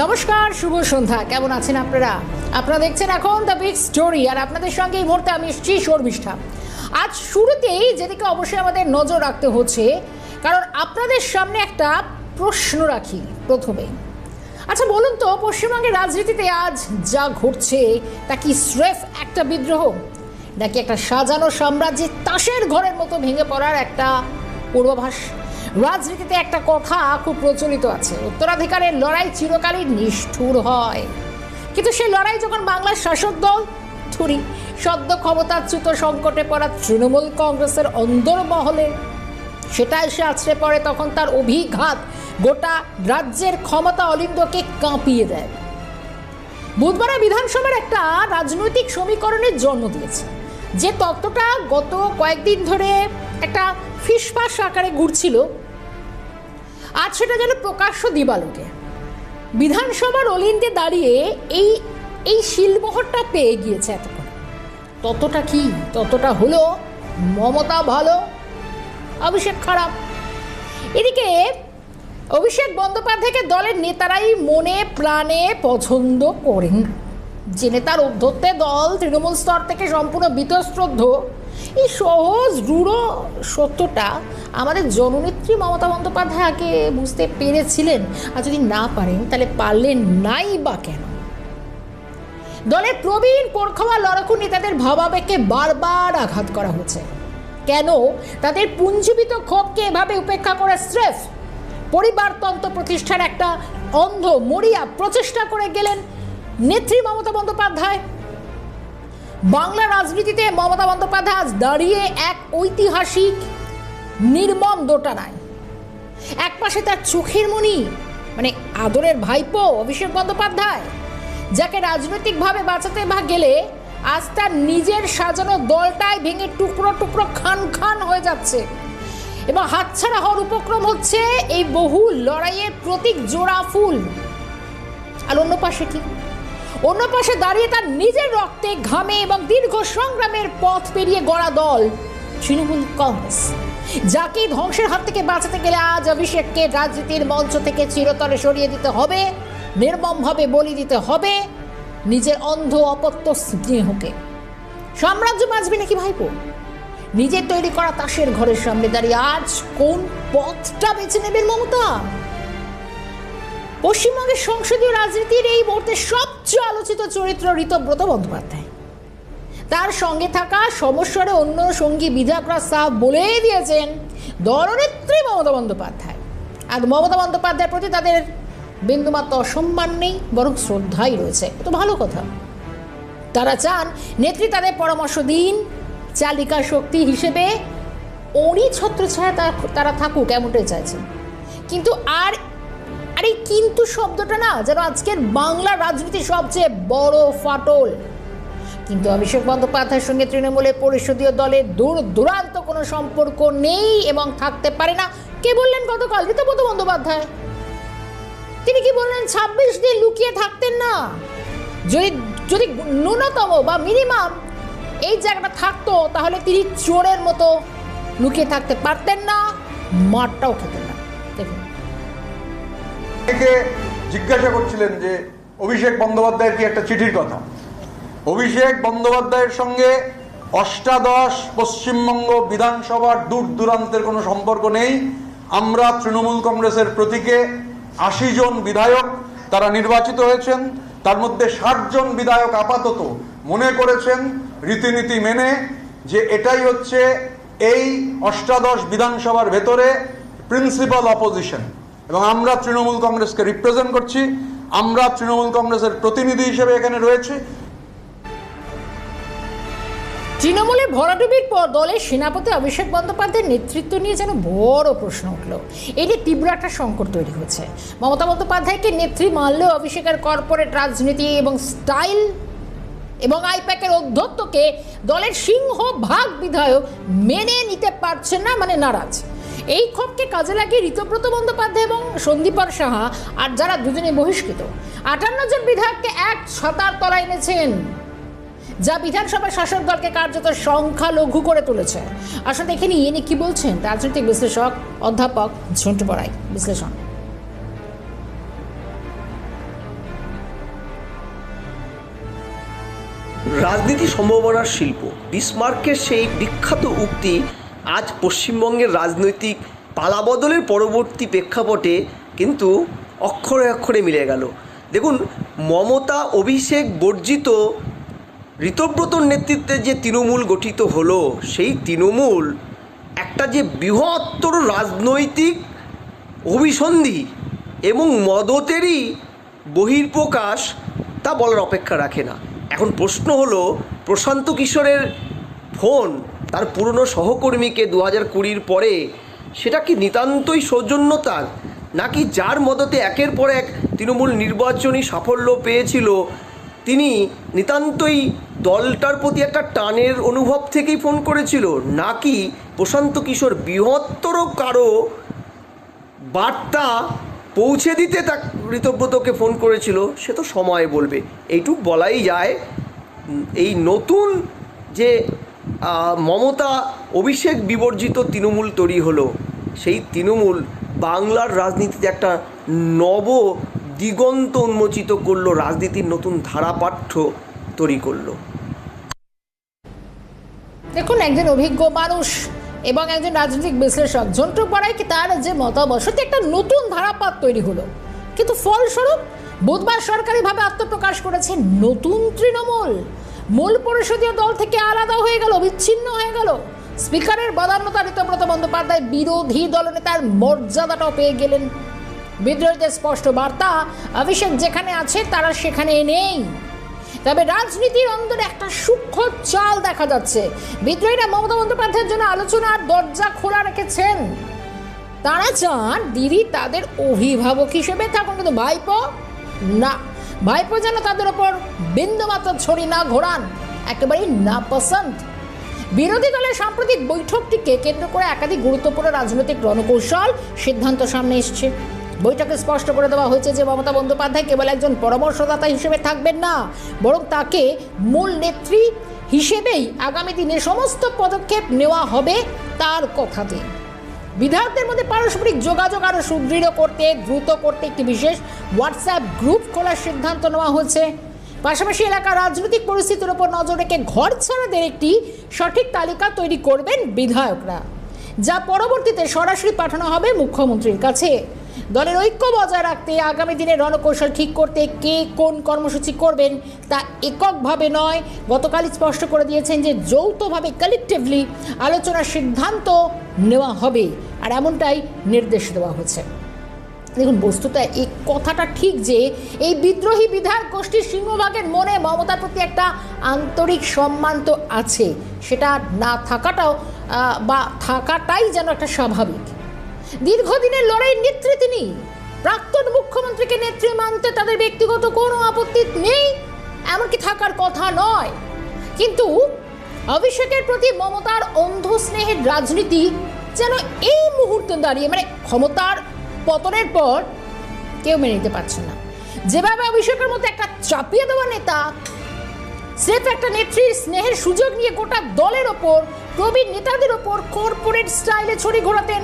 নমস্কার, শুভ সন্ধ্যা। কেমন আছেন আপনারা? আপনারা দেখছেন এখন দ্য বিগ স্টোরি, আর আপনাদের সঙ্গে এই মুহূর্তে আমি এসেছি শর্মিষ্ঠা। আজ শুরুতেই যেদিকে অবশ্যই আমাদের নজর রাখতে হচ্ছে, কারণ আপনাদের সামনে একটা প্রশ্ন রাখি প্রথমে। আচ্ছা বলুন তো, পশ্চিমবঙ্গের রাজনীতিতে আজ যা ঘটছে তা কি স্রেফ একটা বিদ্রোহ, নাকি একটা সাজানো সাম্রাজ্যের তাসের ঘরের মতো ভেঙে পড়ার একটা পূর্বাভাস? রাজনীতিতে একটা কথা খুব প্রচলিত আছে, উত্তরাধিকারের লড়াই চিরকালই নিষ্ঠুর হয়, কিন্তু সেই লড়াই যখন বাংলার শাসক দল ধরি সদ্য ক্ষমতাচ্যুত সংকটে পড়া তৃণমূল কংগ্রেসের অন্দরমহলে সেটা এসে আছড়ে পড়ে, তখন তার অভিঘাত গোটা রাজ্যের ক্ষমতা অলিন্দকে কাঁপিয়ে দেয়। বুধবারে বিধানসভার একটা রাজনৈতিক সমীকরণের জন্ম দিয়েছে, যে তত্ত্বটা গত কয়েকদিন ধরে একটা ফিসফাস আকারে ঘুরছিল, আজ সেটা যেন প্রকাশ্য দিবালোকে। বিধানসভার অলিন্দে দাঁড়িয়ে এই শিলমোহরটা পেয়ে গিয়েছে এতক্ষণ। ততটা কি? ততটা হলো মমতা ভালো, অভিষেক খারাপ। এদিকে অভিষেক বন্দ্যোপাধ্যায়কে দলের নেতারাই মনে প্রাণে পছন্দ করেন না। যে নেতার ঔদ্ধত্যে দল তৃণমূল স্তর থেকে সম্পূর্ণ বীতশ্রদ্ধ, এই সহজ রূঢ় সত্যটা আমাদের জননেত্রী মমতা বন্দ্যোপাধ্যায় আগে বুঝতে পেরেছিলেন, আর যদি না পারেন তাহলে পারলেন নাই বা কেন? দলের প্রবীণ পোরখাওয়া লড়াকু নেতাদের ভাবাবেগকে বারবার আঘাত করা হচ্ছে। কেন তাদের পুঞ্জীবিত ক্ষোভকে এভাবে উপেক্ষা করে স্রেফ পরিবারতন্ত্র প্রতিষ্ঠার একটা অন্ধ মরিয়া প্রচেষ্টা করে গেলেন নেত্রী মমতা বন্দ্যোপাধ্যায়? বাংলা রাজনীতিতে মমতা বন্দ্যোপাধ্যায় আজ দাঁড়িয়ে এক ঐতিহাসিক নির্মম দোটানায়। এক পাশে তার চোখের মণি মানে আদরের ভাইপো অভিষেক বন্দ্যোপাধ্যায়, যাকে রাজনৈতিকভাবে বাঁচাতে গেলে আজ তার নিজের সাজানো দলটাই ভেঙে টুকরো টুকরো খান খান হয়ে যাচ্ছে এবং হাতছাড়া হওয়ার উপক্রম হচ্ছে এই বহু লড়াইয়ের প্রতীক জোড়া ফুল। আর অন্য পাশে কি? অন্য পাশে দাঁড়িয়ে তার নিজের রক্তে ঘামে এবং দীর্ঘ সংগ্রামের পথ পেরিয়ে গড়া দল তৃণমূল কংগ্রেস, যাকে ধ্বংসের হাত থেকে বাঁচাতে গেলে আজ অভিষেককে রাজনীতির মঞ্চ থেকে চিরতরে সরিয়ে দিতে হবে, নির্মমভাবে বলি দিতে হবে নিজের অন্ধ অপত্য স্নেহকে। সাম্রাজ্য বাঁচবে নাকি ভাইপো? নিজের তৈরি করা তাসের ঘরের সামনে দাঁড়িয়ে আজ কোন পথটা বেছে নেবেন মমতা? পশ্চিমবঙ্গের সংসদীয় রাজনীতির এই মুহূর্তে সবচেয়ে আলোচিত চরিত্র ঋতব্রত বন্দ্যোপাধ্যায়। তার সঙ্গে থাকা সমস্যারে অন্য সঙ্গী বিধায়করা সাফ বলেই দিয়েছেন দলনেত্রী মমতা বন্দ্যোপাধ্যায়। আর মমতা বন্দ্যোপাধ্যায়ের প্রতি তাদের বিন্দুমাত্র অসম্মান নেই, বরং শ্রদ্ধাই রয়েছে। তো ভালো কথা। তারা চান নেত্রী তাদের পরামর্শ দিন, চালিকা শক্তি হিসেবে ওরই ছত্রছায়া তারা থাকুক, এমনটাই চাইছেন। কিন্তু এই কিন্তু শব্দটা না যেন আজকের বাংলা রাজনীতির সবচেয়ে বড় ফাটল। কিন্তু অভিষেক বন্দ্যোপাধ্যায়ের সঙ্গে তৃণমূলের পরিষদীয় দলের দূর দূরান্ত কোনো সম্পর্ক নেই এবং থাকতে পারে না। কে বললেন গতকাল? ঋতব্রত বন্দ্যোপাধ্যায়। তিনি কি বললেন? 26 দিন লুকিয়ে থাকতেন না। যদি ন্যূনতম বা মিনিমাম এই জায়গাটা থাকতো, তাহলে তিনি চোরের মতো লুকিয়ে থাকতে পারতেন না, মারটাও খেতেন না। দেখুন, জিজ্ঞাসা করছিলেন যে অভিষেক বন্দ্যোপাধ্যায়ের কি একটা চিঠির কথা। অভিষেক বন্দ্যোপাধ্যায়ের সঙ্গে অষ্টাদশ পশ্চিমবঙ্গ বিধানসভার দূর দূরান্তের কোনো সম্পর্ক নেই। আমরা তৃণমূল কংগ্রেসের প্রতীকে 80 জন বিধায়ক তারা নির্বাচিত হয়েছেন, তার মধ্যে 60 জন বিধায়ক আপাতত মনে করেছেন রীতিনীতি মেনে যে এটাই হচ্ছে এই অষ্টাদশ বিধানসভার ভেতরে প্রিন্সিপাল অপোজিশন, এবং আমরা তৃণমূল কংগ্রেসকে রিপ্রেজেন্ট করছি, আমরা তৃণমূল কংগ্রেসের প্রতিনিধি হিসেবে এখানে রয়েছে। তৃণমূলে ভরাডুবির পর দলের সেনাপতি অভিষেক বন্দ্যোপাধ্যায়ের নেতৃত্ব নিয়ে যেন বড় প্রশ্ন উঠল। এটি তীব্র একটা সংকট তৈরি হয়েছে। মমতা বন্দ্যোপাধ্যায়কে নেত্রী মানলেও অভিষেকের কর্পোরেট রাজনীতি এবং স্টাইল এবং আইপ্যাকের অধ্যত্বকে দলের সিংহভাগ বিধায়ক মেনে নিতে পারছেন না, মানে নারাজ। এই ক্ষোভকে কাজে লাগিয়ে ঋতব্রত বন্দ্যোপাধ্যায় এবং সন্দীপন সাহা, আর যারা দুজনে বহিষ্কৃত 58 জন বিধায়ককে এক ছাতার তলায় এনেছেন, যা বিধানসভার শাসক দলকে কার্যত সংখ্যালঘু করে তুলেছে। আসলে দেখে নিই এ নিয়ে কি বলছেন রাজনৈতিক বিশ্লেষক অধ্যাপক ঝন্টু বড়াই। বিশ্লেষণ। রাজনীতি সম্ভাবনার শিল্প, বিসমার্কের সেই বিখ্যাত উক্তি আজ পশ্চিমবঙ্গের রাজনৈতিক পালাবদলের পরবর্তী প্রেক্ষাপটে কিন্তু অক্ষরে অক্ষরে মিলে গেল। দেখুন, মমতা অভিষেক বর্জিত ঋতব্রতর নেতৃত্বে যে তৃণমূল গঠিত হলো, সেই তৃণমূল একটা যে বৃহত্তর রাজনৈতিক অভিসন্ধি এবং মদতেরই বহির্প্রকাশ তা বলার অপেক্ষা রাখে না। এখন প্রশ্ন হলো, প্রশান্ত কিশোরের ফোন তার পুরনো সহকর্মীকে 2020 পরে, সেটা কি নিতান্তই সৌজন্যতার, নাকি যার মদতে একের পর এক তৃণমূল নির্বাচনী সাফল্য পেয়েছিল তিনি নিতান্তই দলটার প্রতি একটা টানের অনুভব থেকেই ফোন করেছিল, নাকি প্রশান্ত কিশোর বৃহত্তর কারো বার্তা পৌঁছে দিতে তা ঋতব্রতকে ফোন করেছিল? সে তো সময় বলবে। এইটুকু বলাই যায়, এই নতুন যে মমতা অভিষেক বিবর্জিত তৃণমূল তৈরি হলো, সেই তৃণমূল বাংলার রাজনীতিতে একটা নব দিগন্ত উন্মোচিত করলো, রাজনীতির নতুন ধারাপাঠ্য তৈরি করলো। দেখুন, একজন অভিজ্ঞ মানুষ এবং একজন রাজনৈতিক বিশ্লেষক ঝন্টু বড়াইকে তার যে মতামত, সত্যি একটা নতুন ধারাপাত তৈরি হলো, কিন্তু ফলস্বরূপ বুধবার সরকারিভাবে আত্মপ্রকাশ করেছে নতুন তৃণমূল। মূল পরিষদীয় দল থেকে আলাদা হয়ে গেল, বিচ্ছিন্ন হয়ে গেল। স্পিকারের বদান্যতা ঋতব্রত বন্দ্যোপাধ্যায় বিরোধী দলনেতার মর্যাদাটাও পেয়ে গেলেন। বিদ্রোহীদের স্পষ্ট বার্তা, অভিষেক যেখানে আছে তারা সেখানে নেই। তবে রাজনীতির অন্দরে একটা সূক্ষ্ম চাল দেখা যাচ্ছে। বিদ্রোহীরা মমতা বন্দ্যোপাধ্যায়ের জন্য আলোচনার দরজা খোলা রেখেছেন। তারা চান দিদি তাদের অভিভাবক হিসেবে থাকুন, কিন্তু ভাইপো না, ভাইপো যেন তাদের ওপর বিন্দুমাত্র ছড়ি না ঘোরান, একেবারেই না পছন্দ। বিরোধী দলের সাম্প্রতিক বৈঠকটিকে কেন্দ্র করে একাধিক গুরুত্বপূর্ণ রাজনৈতিক রণকৌশল সিদ্ধান্ত সামনে এসছে। বৈঠকে স্পষ্ট করে দেওয়া হয়েছে যে মমতা বন্দ্যোপাধ্যায় কেবল একজন পরামর্শদাতা হিসেবে থাকবেন না, বরং তাকে মূল নেত্রী হিসেবেই আগামী দিনে সমস্ত পদক্ষেপ নেওয়া হবে তার কথাতে। বিধায়কদের মধ্যে পারস্পরিক যোগাযোগ আরও সুদৃঢ় করতে, দ্রুত করতে একটি বিশেষ হোয়াটসঅ্যাপ গ্রুপ খোলার সিদ্ধান্ত নেওয়া হয়েছে। পাশাপাশি এলাকার রাজনৈতিক পরিস্থিতির উপর নজর রেখে ঘর ছাড়াদের একটি সঠিক তালিকা তৈরি করবেন বিধায়করা, যা পরবর্তীতে সরাসরি পাঠানো হবে মুখ্যমন্ত্রীর কাছে। দলের ঐক্য বজায় রাখতে আগামী দিনে রণকৌশল ঠিক করতে কে কোন কর্মসূচি করবেন তা এককভাবে নয়, গতকালই স্পষ্ট করে দিয়েছেন যে যৌথভাবে কালেকটিভলি আলোচনার সিদ্ধান্ত নেওয়া হবে, আর এমনটাই নির্দেশ দেওয়া হয়েছে। দেখুন, বস্তুত এই কথাটা ঠিক যে এই বিদ্রোহী বিধায়ক গোষ্ঠীর সিংহভাগের মনে মমতার প্রতি একটা আন্তরিক সম্মান তো আছে, সেটা না থাকাটাও বা থাকাটাই যেন একটা স্বাভাবিক। দীর্ঘদিনের লড়াইয়ের নেত্রী তিনি, প্রাক্তন মুখ্যমন্ত্রীকে নেত্রী মানতে তাদের ব্যক্তিগত কোনো আপত্তি নেই, এমনকি থাকার কথা নয়। কিন্তু অভিষেকের প্রতি মমতার অন্ধ স্নেহের রাজনীতি যেন এই মুহূর্তে দাঁড়িয়ে, মানে ক্ষমতার পতনের পর কেউ মেনে নিতে পারছে না। যেভাবে অভিষেকের মতো একটা চাপিয়ে দেওয়া নেতা স্রেফ একটা নেত্রীর স্নেহের সুযোগ নিয়ে গোটা দলের ওপর, প্রবীণ নেতাদের ওপর কর্পোরেট স্টাইলে ছড়ি ঘোরাতেন,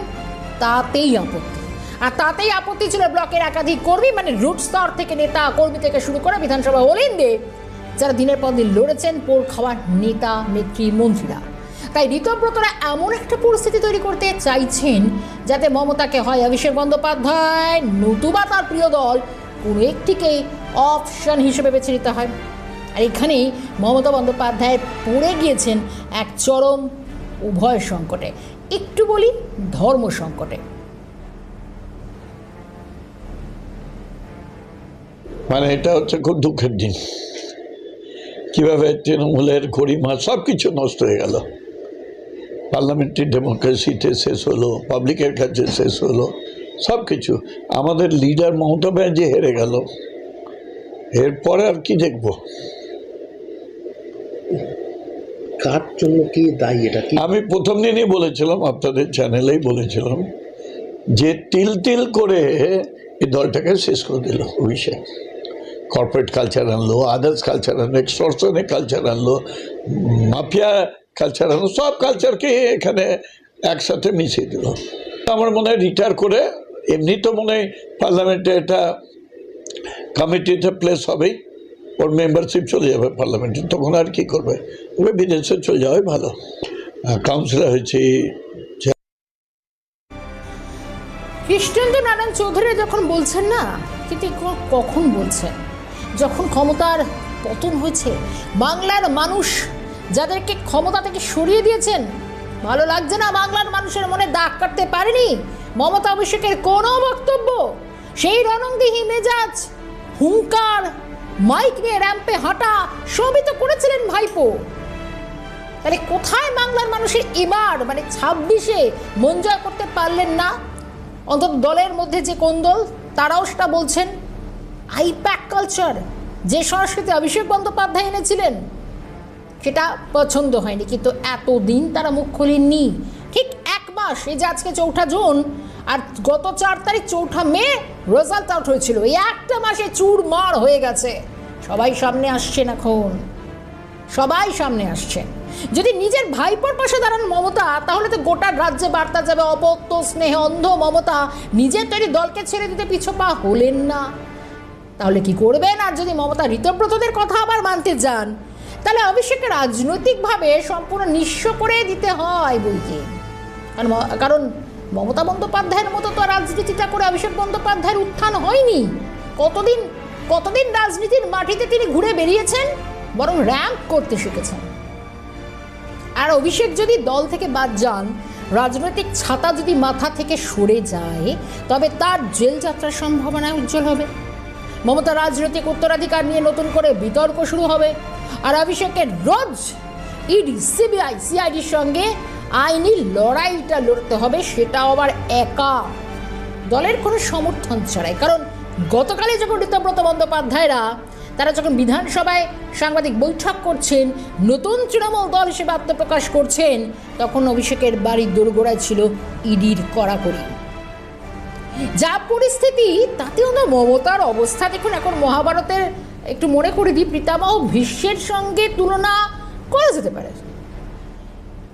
তাতেই আপত্তি। আর তাতেই আপত্তি ছিল ব্লকের একাধিক কর্মী, মানে রুট স্তর থেকে নেতা কর্মী থেকে শুরু করে বিধানসভা হলিন্দে যারা দিনের পর দিন লড়েছেন পোড় খাওয়ার নেতা নেত্রী মন্ত্রীরা। তাই ঋতব্রতরা এমন একটা পরিস্থিতি তৈরি করতে চাইছেন যাতে মমতাকে হয় অভিষেক বন্দ্যোপাধ্যায় নতুবা তার প্রিয় দল কোনো একটিকে অপশন হিসেবে বেছে নিতে হয়। আর এখানেই মমতা বন্দ্যোপাধ্যায় পড়ে গিয়েছেন এক চরম উভয় সংকটে, একটু বলি ধর্ম সংকটে। মানে এটা হচ্ছে খুব দুঃখের দিন, কিভাবে তৃণমূলের গরিমা সব কিছু নষ্ট হয়ে গেল। পার্লামেন্টারি ডেমোক্রেসিতে শেষ হলো, পাবলিকের কাছে শেষ হলো, সব কিছু। আমাদের লিডার মমতা ব্যানার্জি হেরে গেল, এরপরে আর কি দেখবো? কার জন্য কি দায়ী এটা? আমি প্রথম দিনই বলেছিলাম, আপনাদের চ্যানেলেই বলেছিলাম যে তিল তিল করে এই দলটাকে শেষ করে দিল অভিষেক। কর্পোরেট কালচার আনলো, আদার্স কালচার আনলো, এক্সটর্শনের কালচার আনলো, মাফিয়া কালচার আনলো, সব কালচারকে এখানে একসাথে মিশিয়ে দিল। আমার মনে হয় রিটায়ার করে, এমনি তো মনে হয় পার্লামেন্টে এটা কমিটিতে প্লেস হবেই, ওর মেম্বারশিপ চলে যাবে পার্লামেন্টে, তখন আর কি করবে? ওকে বিদেশে চলে যাওয়াই ভালো। কাউন্সিলর হয়েছে। কৃষ্ণেন্দু নারায়ণ চৌধুরী যখন বলছেন না, কিন্তু কখন বলছেন? যখন ক্ষমতার পতন হয়েছে, বাংলার মানুষ যাদেরকে ক্ষমতা থেকে সরিয়ে দিয়েছেন, ভালো লাগছে না? বাংলার মানুষের মনে দাগ কাটতে পারেনি মমতা অভিষেকের কোনো বক্তব্য। সেই রণংদিহী মেজাজ, হুঙ্কার, মাইক নিয়ে র্যাম্পে হাঁটা, সবই তো করেছিলেন ভাইপো। তাহলে কোথায় বাংলার মানুষের এবার, মানে 26-এ মন জয় করতে পারলেন না? অন্তত দলের মধ্যে যে কোন দল, তারাও সেটা বলছেন। আইপ্যাক কালচার, যে সংস্কৃতি অভিষেক বন্দ্যোপাধ্যায় এনেছিলেন, সেটা পছন্দ হয়নি, কিন্তু এতদিন তারা মুখ খোলেননি। ঠিক 1 মাস, এই যে আজকে 4 জুন, আর গত 4 তারিখ 4 মে রেজাল্ট আউট হয়েছিল। এই একটা মাসে চুরমার হয়ে গেছে। সবাই সামনে আসছেন, এখন সবাই সামনে আসছেন। যদি নিজের ভাইপোর পাশে দাঁড়ান মমতা, তাহলে তো গোটা রাজ্যে বার্তা যাবে, অপত্য স্নেহে অন্ধ মমতা নিজের তৈরি দলকে ছেড়ে দিতে পিছপা হলেন না। তাহলে কি করবেন? আর যদি মমতা ঋতব্রতদের কথা আবার মানতে যান, তাহলে অভিষেককে রাজনৈতিকভাবে সম্পূর্ণ নিঃস্ব করে দিতে হয় বইকে। কারণ মমতা বন্দ্যোপাধ্যায়ের মতো তো রাজনীতিটা করে অভিষেক বন্দ্যোপাধ্যায়ের উত্থান হয়নি। কতদিন রাজনীতির মাটিতে তিনি ঘুরে বেরিয়েছেন, বরং র্যাঙ্ক করতে শিখেছেন। আর অভিষেক যদি দল থেকে বাদ যান, রাজনৈতিক ছাতা যদি মাথা থেকে সরে যায়, তবে তার জেল যাত্রার সম্ভাবনা উজ্জ্বল হবে। মমতা রাজনৈতিক উত্তরাধিকার নিয়ে নতুন করে বিতর্ক শুরু হবে। আর অভিষেকের রোজ ইডি, সিবিআই, সিআইডির সঙ্গে আইনি লড়াইটা লড়তে হবে, সেটাও আবার একা, দলের কোনো সমর্থন ছাড়াই। কারণ গতকালে যখন ঋতব্রত বন্দ্যোপাধ্যায়রা তারা যখন বিধানসভায় সাংবাদিক বৈঠক করছেন, নতুন তৃণমূল দল হিসেবে আত্মপ্রকাশ করছেন, তখন অভিষেকের বাড়ির দোরগোড়ায় ছিল ইডির কড়াকড়ি। যা পরিস্থিতি, তাতেও না মমতার অবস্থা দেখুন। এখন মহাভারতের একটু মনে করে দিই, পিতামহ ভীষ্মের সঙ্গে তুলনা করা যেতে পারে।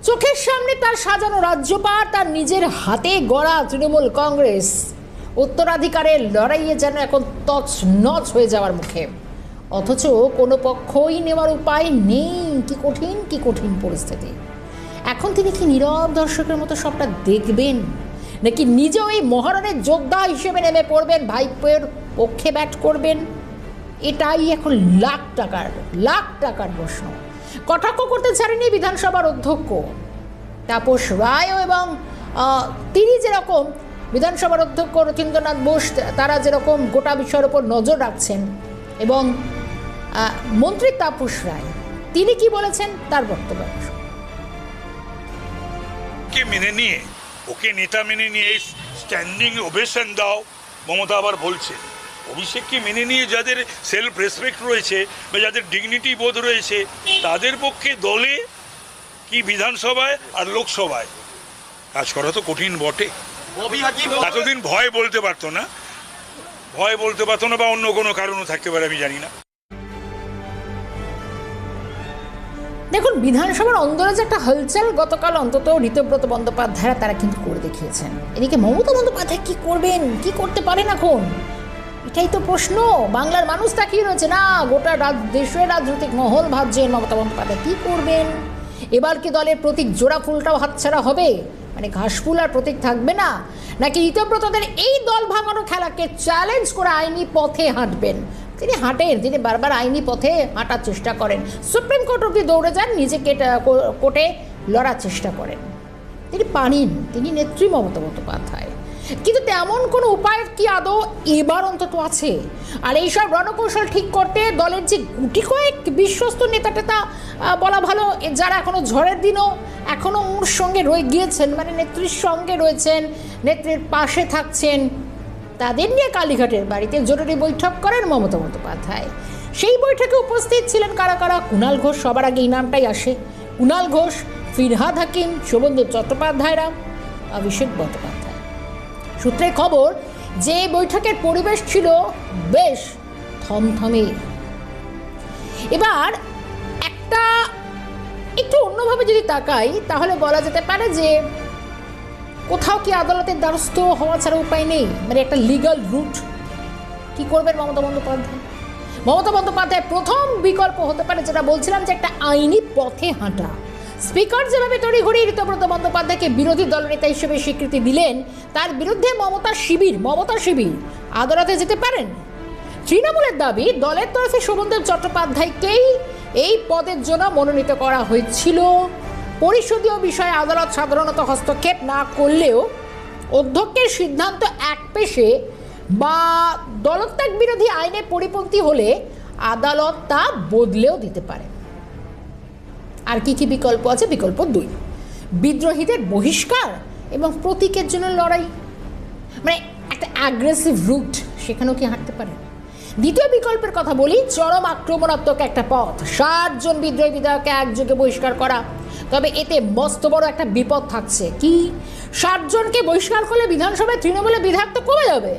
চোখের সামনে তার সাজানো রাজ্যপাট, তার নিজের হাতে গড়া তৃণমূল কংগ্রেস উত্তরাধিকারের লড়াইয়ে যেন এখন তছনছ হয়ে যাওয়ার মুখে, অথচ কোনো পক্ষই নেওয়ার উপায় নেই। কি কঠিন পরিস্থিতি। এখন তিনি কি নীরব দর্শকের মতো সবটা দেখবেন, নাকি নিজেও এই মহারণের যোদ্ধা হিসেবে নেমে পড়বেন, ভাইপোর পক্ষে ব্যাট করবেন? এটাই এখন লাখ টাকার প্রশ্ন। কটাক্ষ করতে ছাড়েনি বিধানসভার অধ্যক্ষ তাপস রায়, এবং তিনি যেরকম বিধানসভার অধ্যক্ষ রথীন্দ্রনাথ বোস, তারা যেরকম গোটা বিষয়ের উপর নজর রাখছেন, এবং মন্ত্রী তাপস রায় তিনি কি বলেছেন তার বক্তব্য। মেনে নিয়ে, ওকে নেতা মেনে নিয়ে স্ট্যান্ডিং ওভেশন দাও, মমতা আবার বলছে। অভিষেককে মেনে নিয়ে যাদের সেলফ রেসপেক্ট রয়েছে বা যাদের ডিগনিটি বোধ রয়েছে, তাদের পক্ষে দলে কি বিধানসভায় আর লোকসভায় কাজ করা তো কঠিন বটে। এতদিন ভয় বলতে পারতো না বা অন্য কোনো কারণও থাকতে পারে, আমি জানি না। দেখুন, বিধানসভার অন্দরে যে একটা হলচল গতকাল অন্তত ঋতব্রত বন্দ্যোপাধ্যায়রা তারা কিন্তু করে দেখিয়েছেন। এদিকে মমতা বন্দ্যোপাধ্যায় কি করবেন, কি করতে পারেন এখন, এটাই তো প্রশ্ন। বাংলার মানুষ তাকিয়ে রয়েছে না, গোটা দেশের রাজনৈতিক মহল ভাবছেন মমতা বন্দ্যোপাধ্যায় কি করবেন। এবার কি দলের প্রতীক জোড়া ফুলটাও হাতছাড়া হবে, মানে ঘাসফুল আর প্রতীক থাকবে না, নাকি ঋতব্রতদের এই দল ভাঙানো খেলাকে চ্যালেঞ্জ করে আইনি পথে হাঁটবেন? তিনি বারবার আইনি পথে হাঁটার চেষ্টা করেন, সুপ্রিম কোর্ট অব্দি দৌড়ে যান, নিজেকে কোর্টে লড়ার চেষ্টা করেন। তিনি নেত্রী মমতা বন্দ্যোপাধ্যায়, কিন্তু তেমন কোনো উপায় কি আদৌ এবার অন্তত আছে? আর এইসব রণকৌশল ঠিক করতে দলের যে গুটি কয়েক বিশ্বস্ত নেতা টেতা বলা ভালো, যারা এখনও ঝড়ের দিনও এখনও ওর সঙ্গে রয়ে গিয়েছেন, মানে নেত্রীর সঙ্গে রয়েছেন, নেত্রীর পাশে থাকছেন, তাদের নিয়ে কালীঘাটের বাড়িতে জরুরি বৈঠক করেন মমতা বন্দ্যোপাধ্যায়। সেই বৈঠকে উপস্থিত ছিলেন কারা? কুণাল ঘোষ, সবার আগে এই নামটাই আসে। কুণাল ঘোষ, ফিরহাদ হাকিম, শোভেন্দু চট্টোপাধ্যায়রা, অভিষেক বন্দ্যোপাধ্যায়। সূত্রের খবর যে বৈঠকের পরিবেশ ছিল বেশ থমথমে। এবার একটু অন্যভাবে যদি তাকাই, তাহলে বলা যেতে পারে যে কোথাও কি আদালতের দ্বারস্থ হওয়া ছাড়া উপায় নেই, মানে একটা লিগাল রুট কি করবেন মমতা বন্দ্যোপাধ্যায়। মমতা বন্দ্যোপাধ্যায়ের প্রথম বিকল্প হতে পারে, যেটা বলছিলাম, যে একটা আইনি পথে হাঁটা। স্পিকার যেভাবে তড়িঘড়ি ঋতব্রত বন্দ্যোপাধ্যায়কে বিরোধী দলনেতা হিসেবে স্বীকৃতি দিলেন, তার বিরুদ্ধে মমতা শিবির আদালতে যেতে পারেন। তৃণমূলের দাবি, দলের তরফে শোভনদেব চট্টোপাধ্যায়কেই এই পদের জন্য মনোনীত করা হয়েছিল। পরিষদীয় বিষয়ে আদালত সাধারণত হস্তক্ষেপ না করলেও অধ্যক্ষের সিদ্ধান্ত একপেশে বা দলত্যাগ বিরোধী আইনে পরিপন্থী হলে আদালত তা বদলেও দিতে পারে। আর কি কি বিকল্প আছে? বিকল্প 2, বিদ্রোহীদের বহিষ্কার এবং প্রতীকের জন্য লড়াই, মানে একটা অ্যাগ্রেসিভ রুট, সেখানেও কি হাঁটতে পারে। দ্বিতীয় বিকল্পের কথা বলি, চরম আক্রমণাত্মক একটা পথ, 60 জন বিদ্রোহী বিধায়ককে একযোগে বহিষ্কার করা। তবে এতে মস্ত বড় একটা বিপদ থাকছে। কি? 60 জনকে বহিষ্কার করলে বিধানসভায় তৃণমূলের বিধায়ক তো কমে যাবে,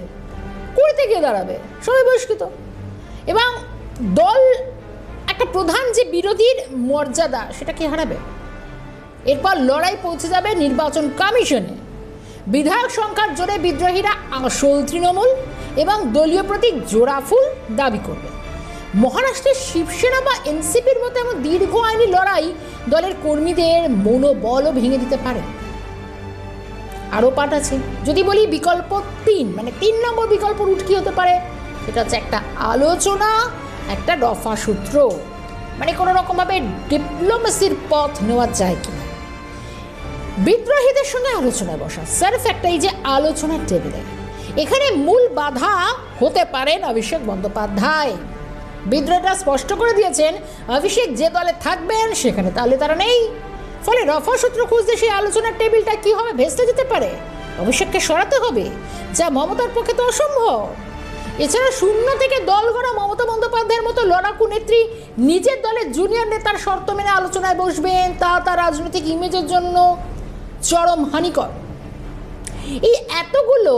20-তে গিয়ে দাঁড়াবে, সবাই বহিষ্কৃত। এবং দল একটা প্রধান যে বিরোধীর মর্যাদা, সেটা কি হারাবে। এরপর লড়াই পৌঁছে যাবে নির্বাচন কমিশনে। বিধায়ক সংখ্যার জোরে বিদ্রোহীরা আসল তৃণমূল এবং দলীয় প্রতীক জোড়াফুল দাবি করবে। মহারাষ্ট্রের শিবসেনা বা এনসিপির মতো এমন দীর্ঘ আইনি লড়াই দলের কর্মীদের মনোবলও ভেঙে দিতে পারে। আরও পাঠ আছে। যদি বলি বিকল্প 3, মানে 3 নম্বর বিকল্প রুট কি হতে পারে, সেটা হচ্ছে একটা আলোচনা, একটা দফা সূত্র, মানে কোনো রকমভাবে ডিপ্লোমেসির পথ নেওয়া যায় কি। বিদ্রোহীদের সঙ্গে আলোচনায় বসা, স্যারফ একটা এই যে আলোচনার টেবিলে, এখানে মূল বাধা হতে পারেন অভিষেক বন্দ্যোপাধ্যায়। বিদ্রোহীরা স্পষ্ট করে দিয়েছেন অভিষেক যে দলে থাকবেন সেখানে তাহলে তারা নেই। ফলে রফা সূত্র খুঁজতে সেই আলোচনার টেবিলটা কি হবে, ভেস্তে যেতে পারে। অভিষেককে সরাতে হবে, যা মমতার পক্ষে তো অসম্ভব। এছাড়া শূন্য থেকে দল গড়া মমতা বন্দ্যোপাধ্যায়ের মতো লড়াকু নেত্রী নিজের দলের জুনিয়র নেতার শর্ত মেনে আলোচনায় বসবেন, তা তার রাজনৈতিক ইমেজের জন্য চরম হানিকর। এই এতগুলো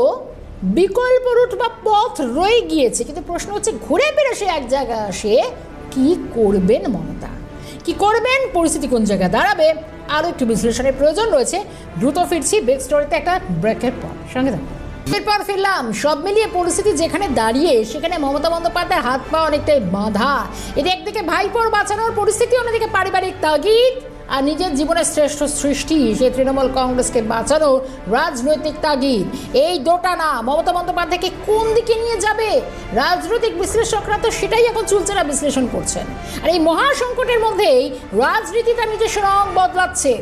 বিকল্প রুট বা পথ রয়ে গিয়েছে, কিন্তু প্রশ্ন হচ্ছে ঘুরে ফিরে সে এক জায়গায় আসে, কি করবেন মমতা, কি করবেন, পরিস্থিতি কোন জায়গায় দাঁড়াবে, আরও একটু বিশ্লেষণের প্রয়োজন রয়েছে। দ্রুত ফিরছি বিগ স্টোরিতে একটা ব্রেকের পর, সঙ্গে থাকুন। এরপর ফিরলাম। সব মিলিয়ে পরিস্থিতি যেখানে দাঁড়িয়ে, সেখানে মমতা বন্দ্যোপাধ্যায়ের হাত পা অনেকটাই বাঁধা। এটি একদিকে ভাইপোর বাঁচানোর পরিস্থিতি, অন্যদিকে পারিবারিক তাগিদ আর নিজের জীবনের শ্রেষ্ঠ সৃষ্টি সেই তৃণমূল কংগ্রেসকে বাঁচানোর রাজনৈতিক তাগিদ। এই দোটানা মমতা বন্দ্যোপাধ্যায়কে কোন দিকে নিয়ে যাবে, রাজনৈতিক বিশ্লেষকরা তো সেটাই এখন চুলচেরা বিশ্লেষণ করছেন। আর এই মহাসংকটের মধ্যেই রাজনীতি তার নিজস্ব রং বদলাচ্ছে।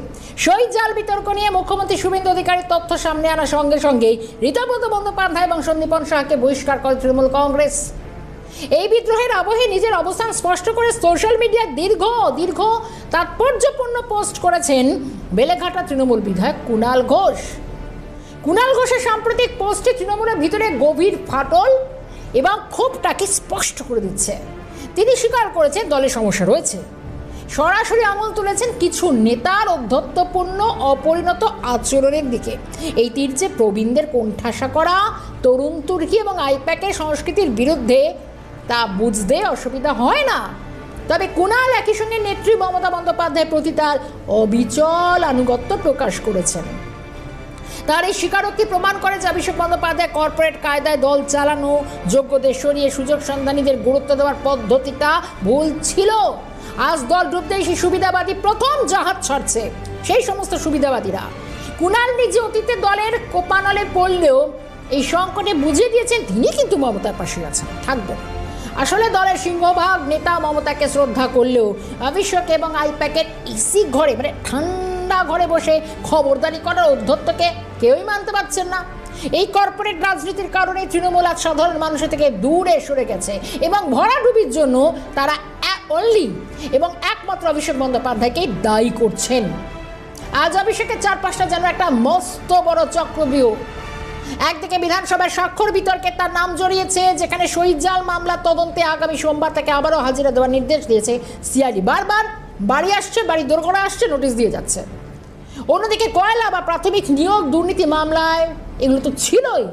শহীদ জাল বিতর্ক নিয়ে মুখ্যমন্ত্রী শুভেন্দু অধিকারীর তথ্য সামনে আনার সঙ্গে সঙ্গেই ঋতব্রত বন্দ্যোপাধ্যায় এবং সন্দীপন সাহাকে বহিষ্কার করে তৃণমূল কংগ্রেস। এই বিদ্রোহের আবহে নিজের অবস্থান স্পষ্ট করে সোশ্যাল মিডিয়ায় দীর্ঘ তাৎপর্যপূর্ণ পোস্ট করেছেন বেলেঘাটা তৃণমূল বিধায়ক কুণাল ঘোষ। কুণাল ঘোষের সাম্প্রতিক পোস্টে তৃণমূলের ভিতরে গভীর ফাটল এবং ক্ষোভটাকে স্পষ্ট করে দিচ্ছে। তিনি স্বীকার করেছেন দলের সমস্যা রয়েছে, সরাসরি আঙুল তুলেছেন কিছু নেতার অধ্যত্বপূর্ণ অপরিণত আচরণের দিকে। এই তীর যে প্রবীণদের কোণঠাসা করা, তরুণ তুর্কি এবং আইপ্যাকের সংস্কৃতির বিরুদ্ধে, তা বুঝতে অসুবিধা হয় না। তবে কুণাল একই সঙ্গে নেত্রী মমতা বন্দ্যোপাধ্যায়ের প্রতি তার অবিচল আনুগত্য প্রকাশ করেছেন। তার এই স্বীকারোক্তি প্রমাণ করে যে অভিষেক বন্দ্যোপাধ্যায় কর্পোরেট কায়দায় দল চালানো, যোগ্যদের সরিয়ে সুযোগ সন্ধানীদের গুরুত্ব দেওয়ার পদ্ধতিটা ভুল ছিল। আজ দল ডুবতেই সেই সুবিধাবাদী প্রথম জাহাজ ছাড়ছে। সেই সমস্ত সুবিধাবাদীরা কুণাল নিজে অতীতে দলের কোপানলে পড়লেও এই সংকটে বুঝিয়ে দিয়েছেন তিনি কিন্তু মমতার পাশে আছেন, থাকবেন। আসলে দলের সিংহভাগ নেতা মমতাকে শ্রদ্ধা করলেও অভিষেক এবং আইপ্যাকের এসি ঘরে, মানে ঠান্ডা ঘরে বসে খবরদারি করার অধ্যত্বকে কেউই মানতে পারছেন না। এই কর্পোরেট রাজনীতির কারণে তৃণমূল আজ সাধারণ মানুষের থেকে দূরে সরে গেছে এবং ভরাডুবির জন্য তারা অনলি এবং একমাত্র অভিষেক বন্দ্যোপাধ্যায়কেই দায়ী করছেন। আজ অভিষেকের চারপাশটা যেন একটা মস্ত বড় চক্রব্যূহ। একদিকে বিধানসভার স্বাক্ষর বিতর্কে তার নাম জড়িয়েছে, যেখানে শহীদ জাল মামলার তদন্তে আগামী সোমবার তাকে আবারও হাজিরা দেওয়ার নির্দেশ দিয়েছে সিআইডি। বারবার বাড়ি আসছে, বাড়ি দোরগোড়া আসছে, নোটিশ দিয়ে যাচ্ছে। অন্যদিকে কয়লা বা প্রাথমিক নিয়োগ দুর্নীতি মামলায় এগুলো তো ছিলই।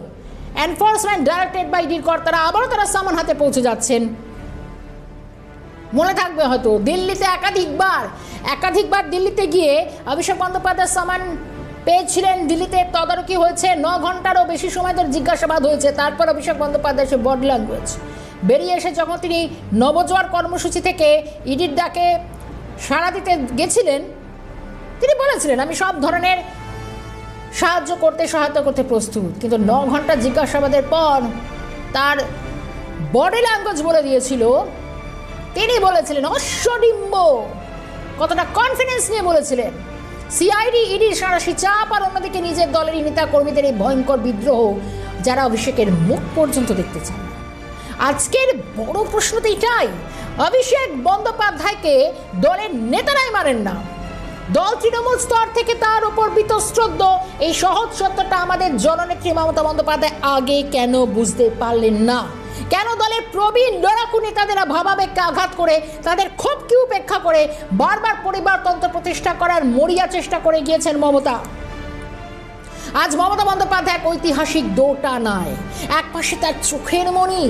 এনফোর্সমেন্ট ডাইরেক্টরেট বা ইডির কর্তারা আবারও তারা সামান হাতে পৌঁছে যাচ্ছেন। মনে থাকবে হয়তো দিল্লিতে একাধিকবার দিল্লিতে গিয়ে অভিষেক বন্দ্যোপাধ্যায় সামান পেয়েছিলেন। দিল্লিতে তদারকি হয়েছে, 9 ঘন্টারও বেশি সময় ধরে জিজ্ঞাসাবাদ হয়েছে। তারপর অভিষেক বন্দ্যোপাধ্যায় সে বডি ল্যাঙ্গুয়েজ বেরিয়ে এসে যখন তিনি নবজোয়ার কর্মসূচি থেকে ইডির ডাকে সাড়া দিতে গেছিলেন, তিনি বলেছিলেন আমি সব ধরনের সহায়তা করতে প্রস্তুত। কিন্তু 9 ঘন্টা জিজ্ঞাসাবাদের পর তার বডি ল্যাঙ্গুয়েজ বলে দিয়েছিল, তিনি বলেছিলেন অশ্বডিম্ব, কতটা কনফিডেন্স নিয়ে বলেছিলেন। সিআইডি ইডির সাঁড়াশি চাপ আর অন্যদিকে নিজের দলের নেতা কর্মীদের এই ভয়ঙ্কর বিদ্রোহ, যারা অভিষেকের মুখ পর্যন্ত দেখতে চান। আজকের বড় প্রশ্ন তো এটাই, অভিষেক বন্দ্যোপাধ্যায়কে দলের নেতারাই মানেন না, দল তৃণমূল স্তর থেকে তার উপর বীতশ্রদ্ধ। এই সহজ সত্যটা আমাদের জননেত্রী মমতা বন্দ্যোপাধ্যায় আগে কেন বুঝতে পারলেন না? কেন দলের প্রবীণ লড়াকু নেতাদেরা ভাবাবেগকে আঘাত করে, তাদের ক্ষোভকে উপেক্ষা করে বারবার পরিবারতন্ত্র প্রতিষ্ঠা করার মরিয়া চেষ্টা করে গিয়েছেন মমতা? আজ মমতা বন্দ্যোপাধ্যায় এক ঐতিহাসিক দোটানায়। এক পাশে তার চোখের মণি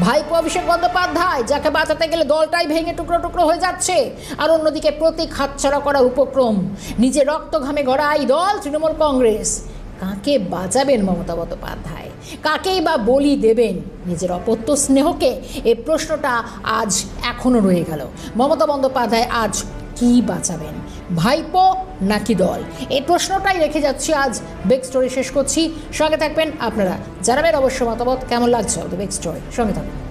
ভাইপো অভিষেক বন্দ্যোপাধ্যায়, যাকে বাঁচাতে গেলে দলটাই ভেঙে টুকরো টুকরো হয়ে যাচ্ছে, আর অন্যদিকে প্রতীক হাতছাড়া করার উপক্রম নিজের রক্ত ঘামে গড়া এই দল তৃণমূল কংগ্রেস। কাকে বাঁচাবেন মমতা বন্দ্যোপাধ্যায়? কাকেই বা বলি দেবেন নিজের অপত্য স্নেহকে? এই প্রশ্নটা আজ এখনও রয়ে গেল। মমতা বন্দ্যোপাধ্যায় আজ কি বাঁচাবেন, ভাইপো নাকি দল? এই প্রশ্নটাই রেখে যাচ্ছি আজ বিগ স্টোরি শেষ করছি। সঙ্গে থাকবেন আপনারা, জানাবেন অবশ্য মতামত কেমন লাগছে বিগ স্টোরি। সঙ্গে থাকবেন।